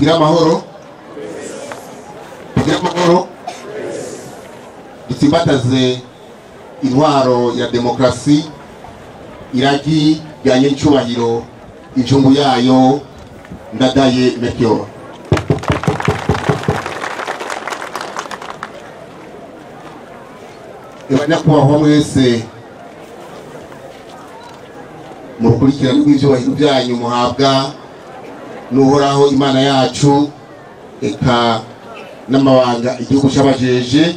tugira amahoro dutsimbataze intwaro ya demokrasi iragi yanye icubahiro injungu yayo ndadaye Melchior. Nyakubahwa mwese mu rukurikirane rw'ivyubahiro byanyu muhabwa n'uhoraho Imana yacu eka n'amabanga igihugu c'abajeje,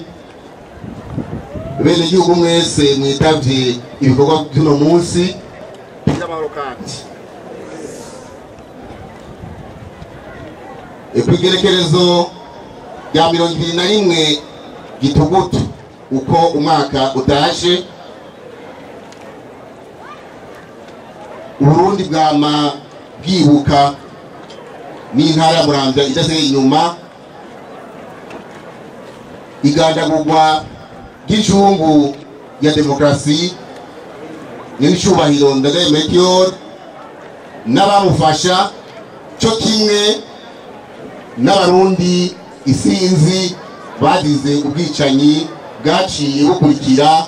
bene igihugu mwese mwitavye ibikorwa by'uno munsi by'amahoro kandi kwigerekerezo rya 21 Gitugutu uko umwaka utaje, Uburundi bwama bwibuka n'intara ya Muramvya idasigaye inyuma igandagurwa ry'injungu ya demokrasi n'icubahiro ndadaye Melchior n'abamufasha cyo kimwe n'abarundi isinzi bagize ubwicanyi bwaciye bukurikira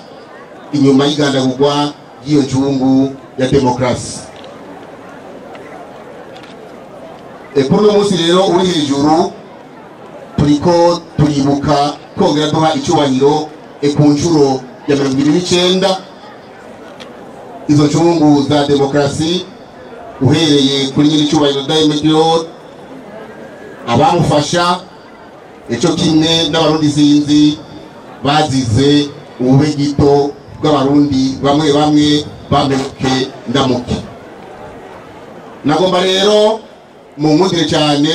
inyuma y'igandagurwa ry'iyo njungu ya demokrasi. Kuri uno munsi rero uri hejuru turiko turibuka kongera duha icubahiro ku nshuro ya 29 izo njungu za demokrasi, uhereye kuri nyiri icubahiro ndadaye Melchior, abamufasha eco kimwe n'abarundi sinzi bazize ubube gito bw'abarundi bamwe bamwe bameruke ndamuke. Nagomba rero mu nkundire cyane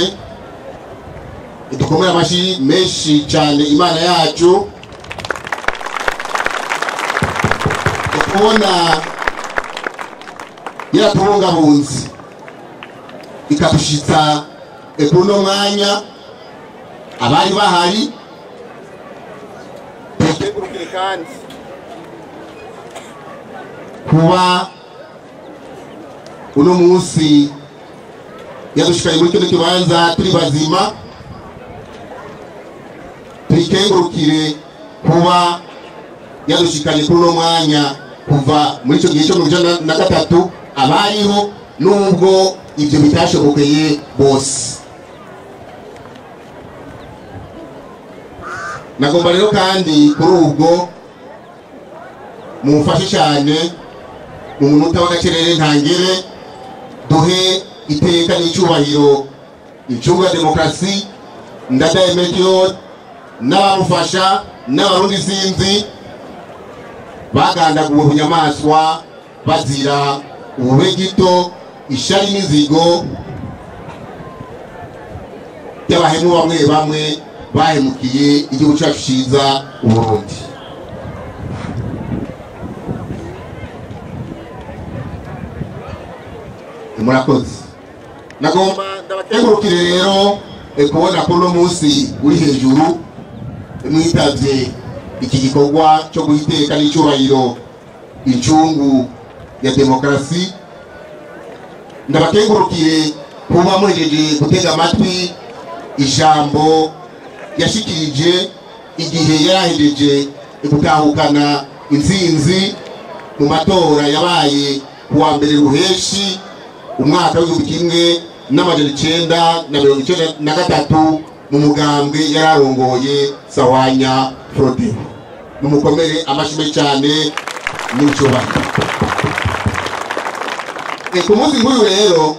dukomere amashi menshi cyane Imana yacu kubona yaratubungabunze ikadushitsa kuno mwanya abari bahari tutegurukire kandi kuba uno munsi yadushikaye muri kino kibanza turi bazima, tuyikengurukire kuba yadushikanye kuri uno mwanya kuva muri icyo gihe cyo 1993 abariho nubwo ibyo bitashobokeye bose. Nagomba rero kandi kuri ubwo mumfashe cyane mu munota w'agacerere ntangere duhe iteka n'icubahiro incungu ya demokrasi ndadaye Melchior n'abamufasha n'abarundi sinzi bagandaguwe bunyamaswa bazira ubube gito, ishari n'inzigo y'abahemu bamwe bamwe bahemukiye igihugu cyacu ciza Uburundi. Murakoze. Nagomba ndabategurukire rero kubona ko uno munsi uri hejuru mwitavye iki gikorwa cyo guhiteka n'icubahiro incungu ya demokrasi. Ndabategurukire kuba mwejeje gutega amatwi ijambo yashikirije igihe yarahejeje gutahukana intsinzi mu matora yabaye kuwa mbere ruheshi umwaka w'1993 mu mugambwe yararongoye Sahwanya Frode. Mumukomere amashime cyane n'icubahiro. Ku munsi nk'uyu rero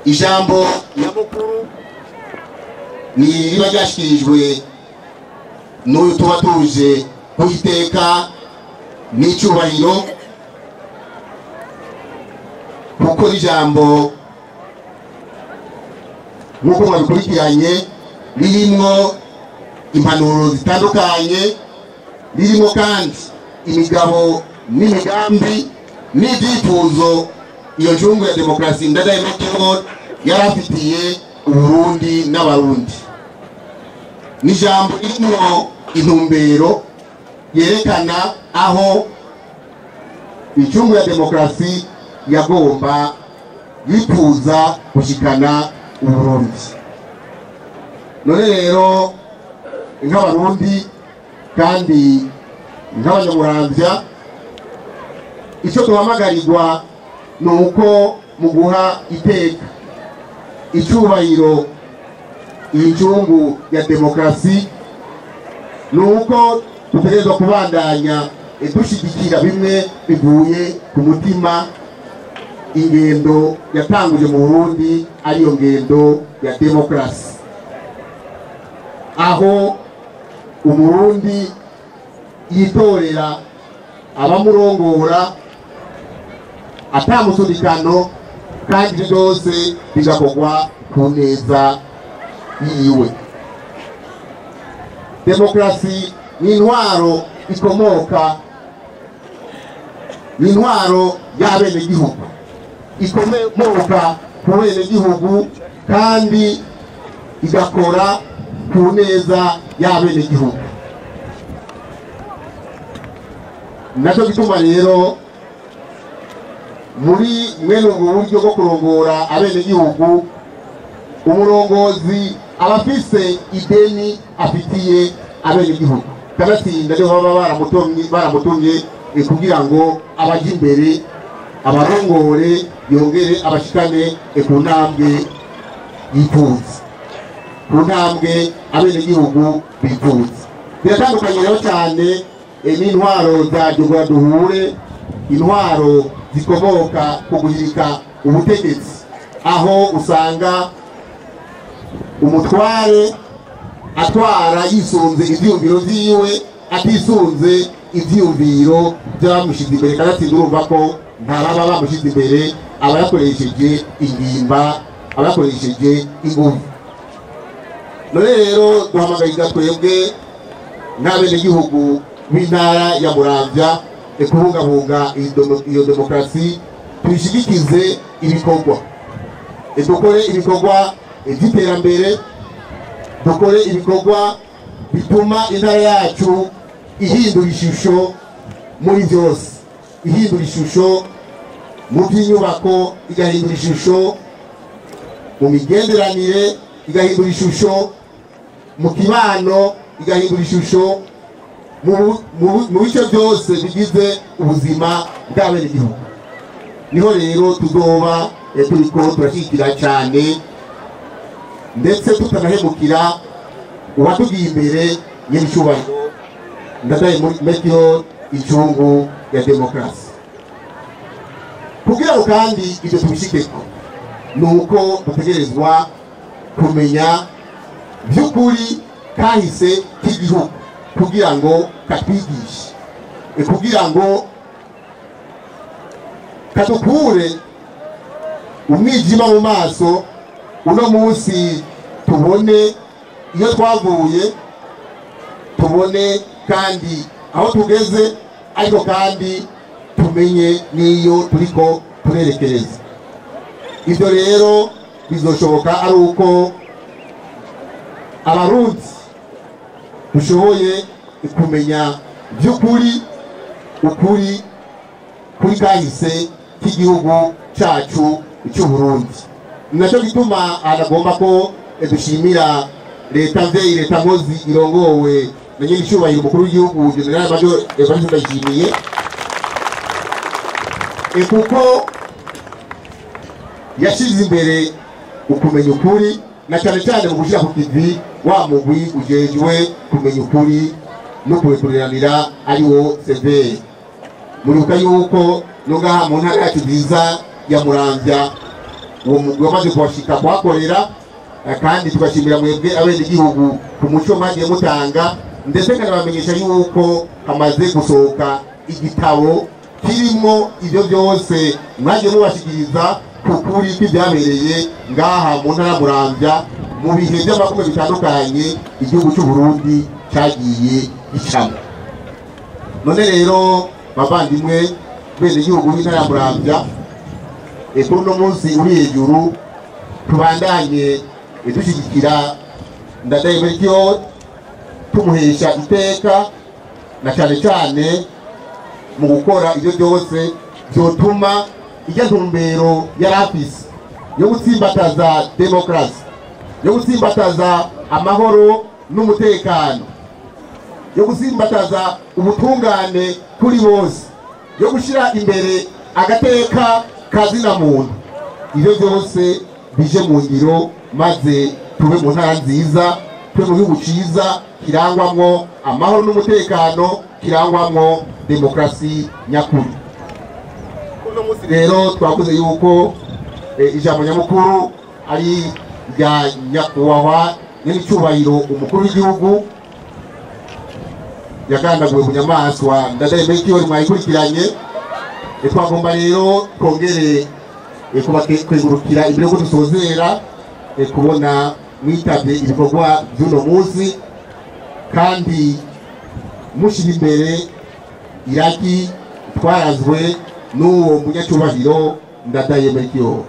ijambo nyamukuru ni riba ryashikirijwe n'uyu tuba tuje kuiteka n'icubahiro, kuko ijambo nk'uko mwabikurikiranye ririmo impanuro zitandukanye, ririmo kandi imigabo n'imigambi n'ibyifuzo iyo njungu ya demokrasi ndadaye Melchior yarafitiye Uburundi n'abarundi. N'ijambo ririmo intumbero yerekana aho incungu ya demokrasi yagomba yifuza gushikana Uburundi. None rero nk'abarundi kandi nk'abanyamuramvya icyo duhamagarirwa ni uko mu guha iteka icyubahiro incungu ya demokarasi ni uko dutegerezwa kubandanya dushyigikira bimwe bivuye ku mutima ingendo yatanguje mu Burundi ariyo ngendo ya demokarasi, aho umurundi yitorera abamurongora atamusudikano kandi byose bigakorwa ku neza yiwe. Demokarasi ni intwaro ikomoka, ni intwaro y'abenegihugu, ikomoka ku benegihugu kandi igakora ku neza y'abenegihugu. Nacyo gituma rero muri mwene ubwo buryo bwo kurongora abenegihugu, umurongozi abafise ideni afitiye abenegihugu kanatsinda ryo baba baramutumye kugira ngo abaje imbere abarongore yongere abashikane ku ntambwe yifuza, ku ntambwe abenegihugu bifuza. Biratandukanye rero cyane n'intwaro za Jogora duhure, intwaro zikomoka ku guhirika ubutegetsi, aho usanga umutware atwara yisunze ivyumviro vyiwe atisunze ivyumviro by'abamushize imbere, kandi urumva ko ntababa bamushize imbere aba yakoresheje ingimba, aba yakoresheje ingufu. None rero duhamagarira twebwe nk'abenegihugu b'intara ya Muramvya kubungabunga iyo demokarasi, tuyishigikize ibikorwa, dukore ibikorwa by'iterambere, dukore ibikorwa bituma intara yacu ihindura ishusho muri byose, ihindura ishusho mu by'inyubako, igahindura ishusho mu migenderanire, igahindura ishusho mu kibano, igahindura ishusho mu bice byose bigize ubuzima bw'abenegihugu. Niho rero tuzoba turiko turashyigikira cyane ndetse tutanahemukira uwatugiye imbere y'ibicubahiro ndadaye muri incungu ya demokarasi. Kugira ngo kandi ibyo tubishikeko, ni uko dutegerezwa kumenya by'ukuri kahise k'igihugu kugira ngo katwigishe, kugira ngo katukure umwijima mu maso. Uno munsi tubone iyo twavuye, tubone kandi aho tugeze, ariko kandi tumenye n'iyo turiko turerekereza. Ibyo rero bizoshoboka ari uko abarundi dushoboye kumenya by'ukuri ukuri kuri kahise k'igihugu cyacu cy'u Burundi. Nacyo gituma anagomba ko dushimira leta mvyeyi, leta nkozi irongowe na nyir'icyubahiro umukuru w'igihugu General Major Evariste Ndayishimiye, kuko yashize imbere ukumenya ukuri, na cyane cyane mu gushyira ku kivi wa mugwi ujejwe kumenya ukuri no kurekuriranira ari wo severe. Muribuka yuko n'ugaha mu ntara yacu nziza ya Muramvya uwo mugwi wamaze kuhashika kuhakorera, kandi tugashimira mwebwe abenegihugu ku muco mwagiye mutanga, ndetse kanabamenyesha yuko hamaze gusohoka igitabo kirimo ibyo byose mwagiye mubashikiriza ku kuri kw'ibyabereye ngaha mu ntara ya Muramvya mu bihe by'amakume bitandukanye igihugu cy'u Burundi cyagiye gicamo. None rero bavandimwe benegihugu b'intara ya Muramvya, kuri uno munsi uri hejuru tubandanye dushyigikira ndadaye Melchior, tumuhesha iteka, na cyane cyane mu gukora ibyo byose byotuma ijya ntumbero yari afise yo gutsimbataza demokrasi, yo gutsimbataza amahoro n'umutekano, yo gutsimbataza ubutungane kuri bose, yo gushira imbere agateka kazina muntu. Ibyo byose bije mu ngiro maze tube mu ntara nziza, tube mu gihugu cyiza kirangwamwo amahoro n'umutekano, kirangwamwo demokrasi nyakuri. Uno munsi rero twavuze yuko ijambo nyamukuru ari rya nyakubahwa n'icyubahiro umukuru w'igihugu yagandaguwe mu nyamaswa ndadaye kiyo mwayikurikiranye. Twagomba rero twongere kwegurukira imbere ko dusozera kubona mwitabye ibikorwa by'uno munsi kandi mushira imbere iraki twarazwe n'uwo munyacyubahiro ndadaye kiyo.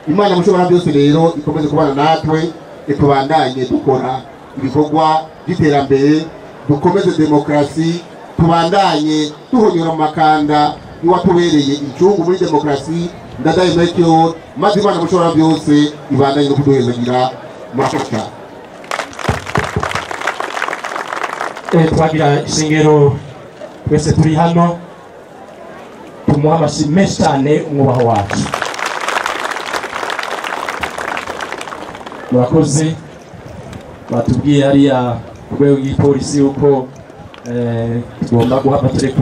Imana mushobora byose rero ikomeze kubana natwe, tubandanye dukora ibikorwa by'iterambere, dukomeze demokrasi, tubandanye tuhonyora mu makanda niwatubereye icyungu muri demokrasi ndadaye kiyo, maze Imana mushobora byose ibandanye no kuduhezagira murakoze. Twagira ishingiro twese turi hano tumuha amashyi menshi cyane umwubaho wacu. Murakoze. Batubwiye hariya ku rwego rw'ipolisi yuko tugomba guha amategeko